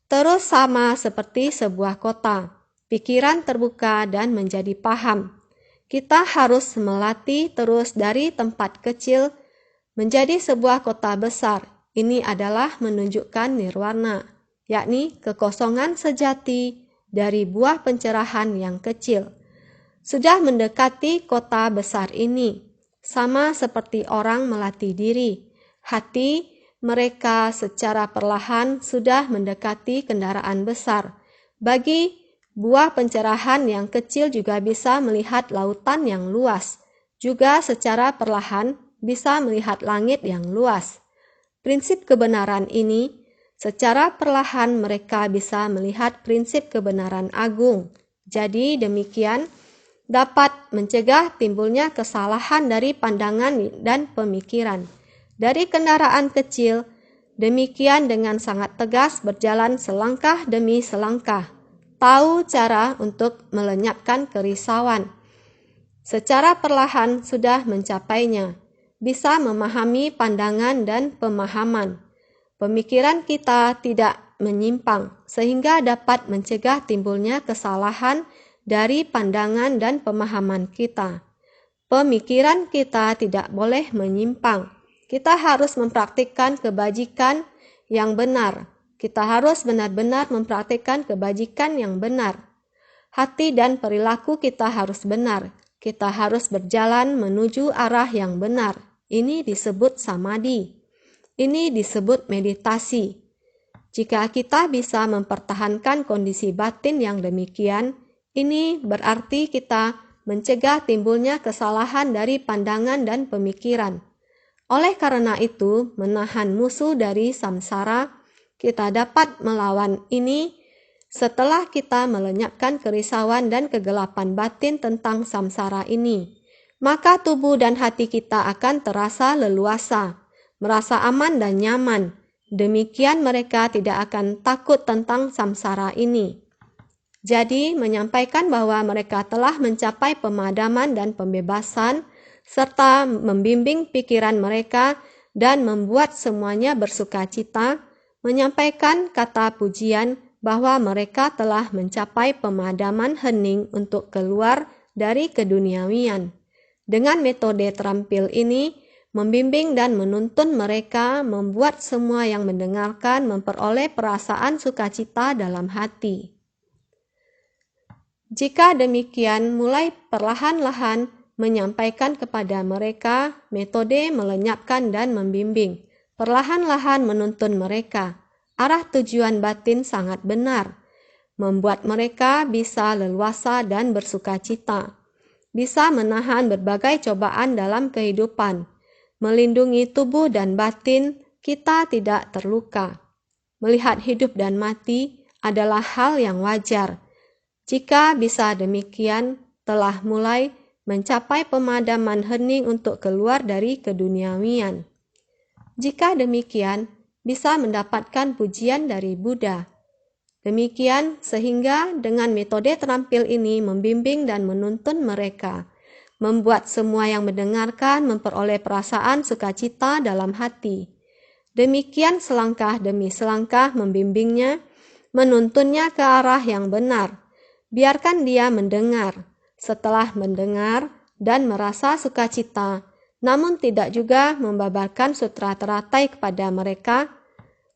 Terus sama seperti sebuah kota, pikiran terbuka dan menjadi paham. Kita harus melatih terus dari tempat kecil menjadi sebuah kota besar. Ini adalah menunjukkan nirwana, yakni kekosongan sejati dari buah pencerahan yang kecil. Sudah mendekati kota besar ini, sama seperti orang melatih diri. Hati mereka secara perlahan sudah mendekati kendaraan besar. Bagi buah pencerahan yang kecil juga bisa melihat lautan yang luas. Juga secara perlahan bisa melihat langit yang luas. Prinsip kebenaran ini, secara perlahan mereka bisa melihat prinsip kebenaran agung. Jadi demikian dapat mencegah timbulnya kesalahan dari pandangan dan pemikiran. Dari kendaraan kecil, demikian dengan sangat tegas berjalan selangkah demi selangkah. Tahu cara untuk melenyapkan kerisauan. Secara perlahan sudah mencapainya. Bisa memahami pandangan dan pemahaman. Pemikiran kita tidak menyimpang sehingga dapat mencegah timbulnya kesalahan dari pandangan dan pemahaman kita. Pemikiran kita tidak boleh menyimpang. Kita harus mempraktikkan kebajikan yang benar. Kita harus benar-benar mempraktikkan kebajikan yang benar. Hati dan perilaku kita harus benar. Kita harus berjalan menuju arah yang benar. Ini disebut samadhi. Ini disebut meditasi. Jika kita bisa mempertahankan kondisi batin yang demikian, Ini berarti kita mencegah timbulnya kesalahan dari pandangan dan pemikiran. Oleh karena itu, menahan musuh dari samsara, kita dapat melawan ini setelah kita melenyapkan kerisauan dan kegelapan batin tentang samsara ini. Maka tubuh dan hati kita akan terasa leluasa, merasa aman dan nyaman. Demikian mereka tidak akan takut tentang samsara ini. Jadi, menyampaikan bahwa mereka telah mencapai pemadaman dan pembebasan, serta membimbing pikiran mereka dan membuat semuanya bersukacita, menyampaikan kata pujian bahwa mereka telah mencapai pemadaman hening untuk keluar dari keduniawian. Dengan metode terampil ini, membimbing dan menuntun mereka membuat semua yang mendengarkan memperoleh perasaan sukacita dalam hati. Jika demikian, mulai perlahan-lahan menyampaikan kepada mereka metode melenyapkan dan membimbing, perlahan-lahan menuntun mereka. Arah tujuan batin sangat benar, membuat mereka bisa leluasa dan bersukacita, bisa menahan berbagai cobaan dalam kehidupan, melindungi tubuh dan batin kita tidak terluka. Melihat hidup dan mati adalah hal yang wajar. Jika bisa demikian, telah mulai mencapai pemadaman hening untuk keluar dari keduniawian. Jika demikian, bisa mendapatkan pujian dari Buddha. Demikian sehingga dengan metode terampil ini membimbing dan menuntun mereka, membuat semua yang mendengarkan memperoleh perasaan sukacita dalam hati. Demikian selangkah demi selangkah membimbingnya, menuntunnya ke arah yang benar. Biarkan dia mendengar. Setelah mendengar dan merasa sukacita, namun tidak juga membabarkan sutra teratai kepada mereka,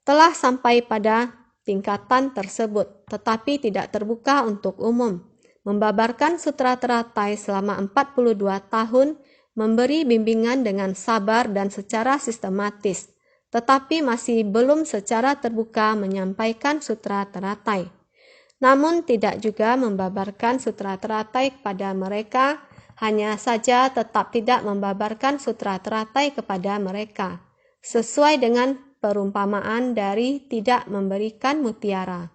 telah sampai pada tingkatan tersebut, tetapi tidak terbuka untuk umum. Membabarkan sutra teratai selama 42 tahun, memberi bimbingan dengan sabar dan secara sistematis, tetapi masih belum secara terbuka menyampaikan sutra teratai. Namun tidak juga membabarkan sutra teratai kepada mereka, hanya saja tetap tidak membabarkan sutra teratai kepada mereka, sesuai dengan perumpamaan dari tidak memberikan mutiara.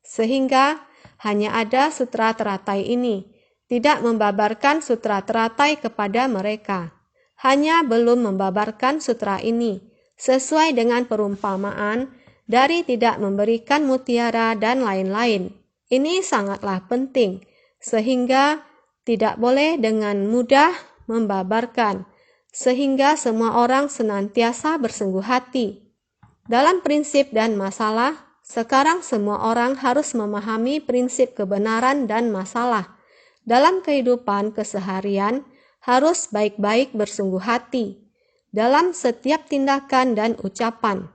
Sehingga hanya ada sutra teratai ini, tidak membabarkan sutra teratai kepada mereka. Hanya belum membabarkan sutra ini, sesuai dengan perumpamaan dari tidak memberikan mutiara dan lain-lain. Ini sangatlah penting, sehingga tidak boleh dengan mudah membabarkan, sehingga semua orang senantiasa bersungguh hati. Dalam prinsip dan masalah, sekarang semua orang harus memahami prinsip kebenaran dan masalah. Dalam kehidupan keseharian, harus baik-baik bersungguh hati dalam setiap tindakan dan ucapan.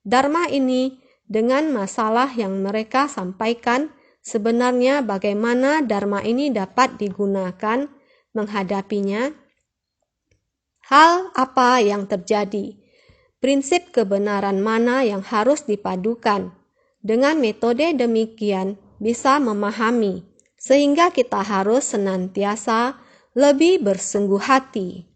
Dharma ini dengan masalah yang mereka sampaikan, sebenarnya bagaimana dharma ini dapat digunakan menghadapinya? Hal apa yang terjadi? Prinsip kebenaran mana yang harus dipadukan? Dengan metode demikian bisa memahami, sehingga kita harus senantiasa lebih bersungguh hati.